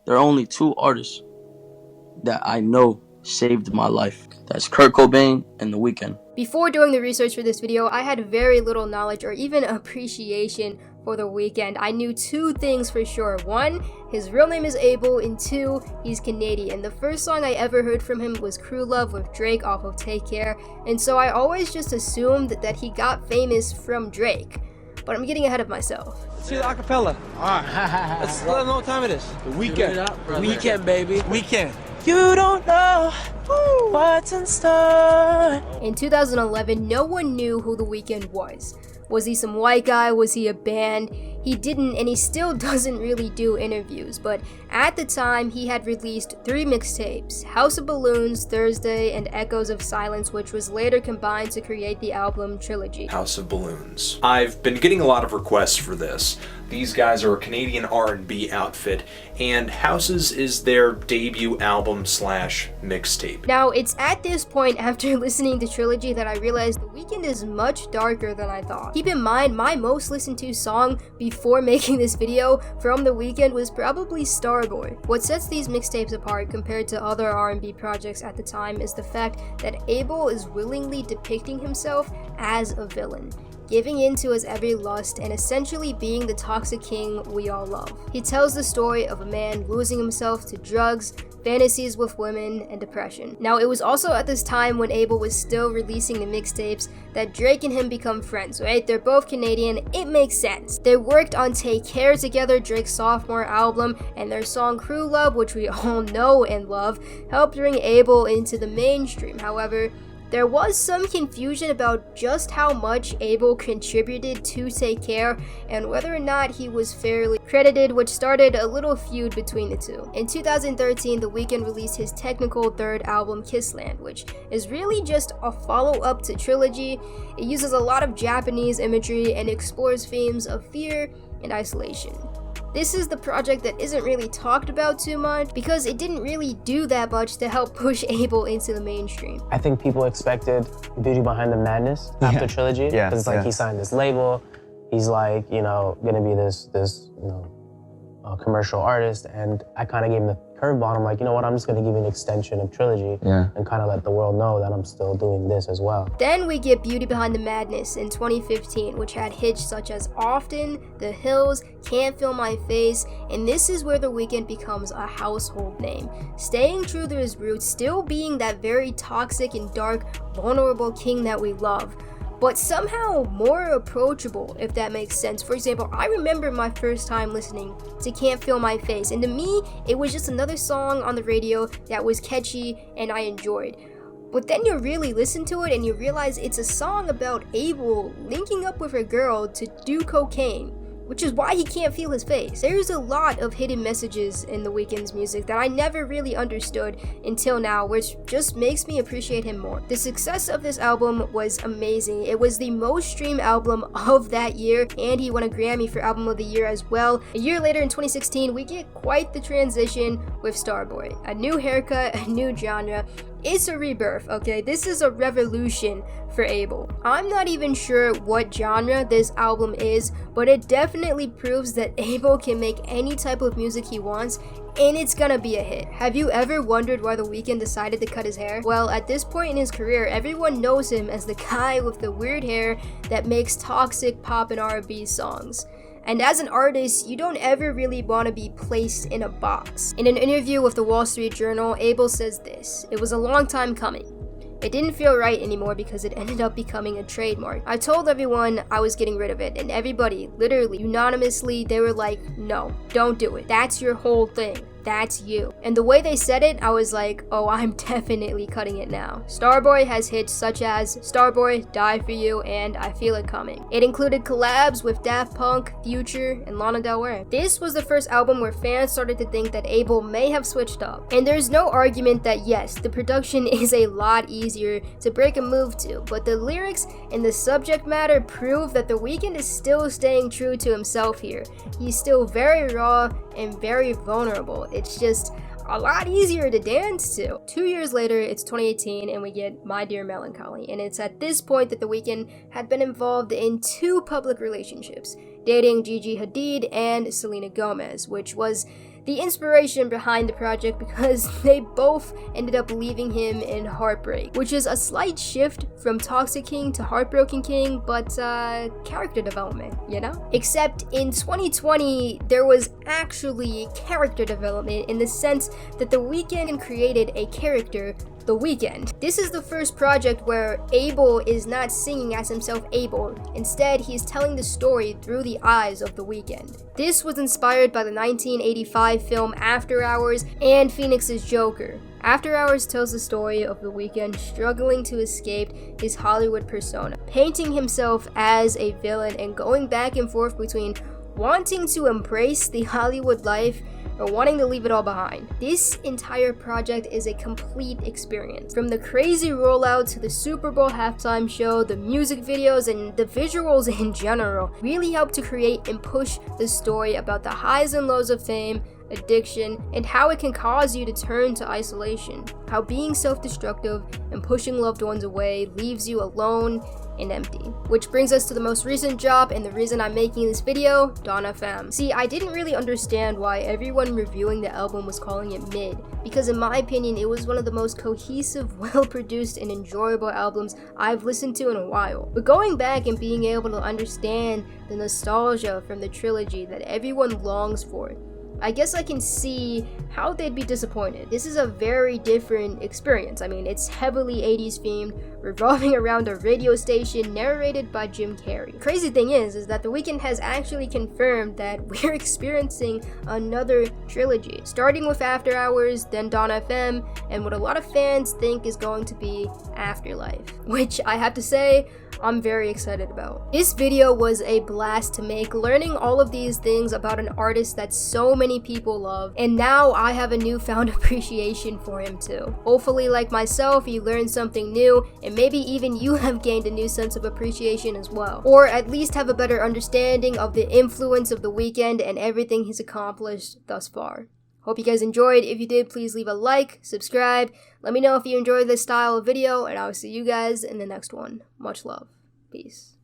there are only two artists that I know saved my life. That's Kurt Cobain and The Weeknd. Before doing the research for this video, I had very little knowledge or even appreciation for The Weeknd. I knew two things for sure. One, his real name is Abel, and two, he's Canadian. The first song I ever heard from him was Crew Love with Drake off of Take Care, and so I always just assumed that he got famous from Drake. But I'm getting ahead of myself. Let's see the acapella. Alright. Let's let them know what time it is. The Weeknd. Weeknd, baby. Weeknd. You don't know what's in store. In 2011, no one knew who The Weeknd was. Was he some white guy? Was he a band? He didn't, and he still doesn't really do interviews, but at the time he had released 3 mixtapes: House of Balloons, Thursday, and Echoes of Silence, which was later combined to create the album Trilogy. House of Balloons. I've been getting a lot of requests for this. These guys are a Canadian R&B outfit, and Houses is their debut album / mixtape. Now, it's at this point after listening to Trilogy that I realized The Weeknd is much darker than I thought. Keep in mind, my most listened to song before making this video from The Weeknd was probably Starboy. What sets these mixtapes apart compared to other R&B projects at the time is the fact that Abel is willingly depicting himself as a villain, giving in to his every lust and essentially being the toxic king we all love. He tells the story of a man losing himself to drugs, fantasies with women, and depression. Now, it was also at this time when Abel was still releasing the mixtapes that Drake and him become friends, right? They're both Canadian, it makes sense. They worked on Take Care together, Drake's sophomore album, and their song Crew Love, which we all know and love, helped bring Abel into the mainstream. However, there was some confusion about just how much Abel contributed to Take Care and whether or not he was fairly credited, which started a little feud between the two. In 2013, The Weeknd released his technical third album, Kissland, which is really just a follow-up to Trilogy. It uses a lot of Japanese imagery and explores themes of fear and isolation. This is the project that isn't really talked about too much because it didn't really do that much to help push Abel into the mainstream. I think people expected Beauty Behind the Madness after Trilogy. Yeah. Because he signed this label. He's like, gonna be this commercial artist. And I kind of gave him the curveball. I'm like, you know what? I'm just gonna give you an extension of Trilogy and kind of let the world know that I'm still doing this as well. Then we get Beauty Behind the Madness in 2015, which had hits such as Often, The Hills, Can't Feel My Face, and this is where The Weeknd becomes a household name. Staying true to his roots, still being that very toxic and dark, vulnerable king that we love, but somehow more approachable, if that makes sense. For example, I remember my first time listening to Can't Feel My Face, and to me, it was just another song on the radio that was catchy and I enjoyed. But then you really listen to it and you realize it's a song about Abel linking up with a girl to do cocaine, which is why he can't feel his face. There's a lot of hidden messages in The Weeknd's music that I never really understood until now, which just makes me appreciate him more. The success of this album was amazing. It was the most streamed album of that year, and he won a Grammy for Album of the Year as well. A year later in 2016, we get quite the transition with Starboy. A new haircut, a new genre. It's a rebirth, okay? This is a revolution for Abel. I'm not even sure what genre this album is, but it definitely proves that Abel can make any type of music he wants, and it's gonna be a hit. Have you ever wondered why The Weeknd decided to cut his hair? Well, at this point in his career, everyone knows him as the guy with the weird hair that makes toxic pop and R&B songs. And as an artist, you don't ever really want to be placed in a box. In an interview with the Wall Street Journal, Abel says this: "It was a long time coming. It didn't feel right anymore because it ended up becoming a trademark. I told everyone I was getting rid of it, and everybody, literally, unanimously, they were like, no, don't do it. That's your whole thing. That's you." And the way they said it, I was like, oh, I'm definitely cutting it now. Starboy has hits such as Starboy, Die For You, and I Feel It Coming. It included collabs with Daft Punk, Future, and Lana Del Rey. This was the first album where fans started to think that Abel may have switched up. And there's no argument that yes, the production is a lot easier to break a move to, but the lyrics and the subject matter prove that The Weeknd is still staying true to himself here. He's still very raw and very vulnerable. It's just a lot easier to dance to. 2 years later, it's 2018, and we get My Dear Melancholy, and it's at this point that The Weeknd had been involved in 2 public relationships, dating Gigi Hadid and Selena Gomez, which was the inspiration behind the project because they both ended up leaving him in heartbreak, which is a slight shift from Toxic King to Heartbroken King, but character development, you know? Except in 2020, there was actually character development in the sense that The Weeknd created a character, The Weeknd. This is the first project where Abel is not singing as himself Abel. Instead, he is telling the story through the eyes of The Weeknd. This was inspired by the 1985 film After Hours and Phoenix's Joker. After Hours tells the story of The Weeknd struggling to escape his Hollywood persona, painting himself as a villain and going back and forth between wanting to embrace the Hollywood life or wanting to leave it all behind. This entire project is a complete experience. From the crazy rollout to the Super Bowl halftime show, the music videos, and the visuals in general really helped to create and push the story about the highs and lows of fame, addiction, and how it can cause you to turn to isolation. How being self-destructive and pushing loved ones away leaves you alone and empty. Which brings us to the most recent drop and the reason I'm making this video, Donna Femme. See, I didn't really understand why everyone reviewing the album was calling it mid, because in my opinion it was one of the most cohesive, well-produced, and enjoyable albums I've listened to in a while. But going back and being able to understand the nostalgia from the trilogy that everyone longs for, I guess I can see how they'd be disappointed. This is a very different experience. I mean, it's heavily 80s themed, revolving around a radio station narrated by Jim Carrey. The crazy thing is that The Weeknd has actually confirmed that we're experiencing another trilogy, starting with After Hours, then Dawn FM, and what a lot of fans think is going to be Afterlife, which I have to say, I'm very excited about. This video was a blast to make, learning all of these things about an artist that so many people love, and now I have a newfound appreciation for him too. Hopefully, like myself, you learned something new, and maybe even you have gained a new sense of appreciation as well, or at least have a better understanding of the influence of The Weeknd and everything he's accomplished thus far. Hope you guys enjoyed. If you did, please leave a like, subscribe, let me know if you enjoyed this style of video, and I'll see you guys in the next one. Much love. Peace.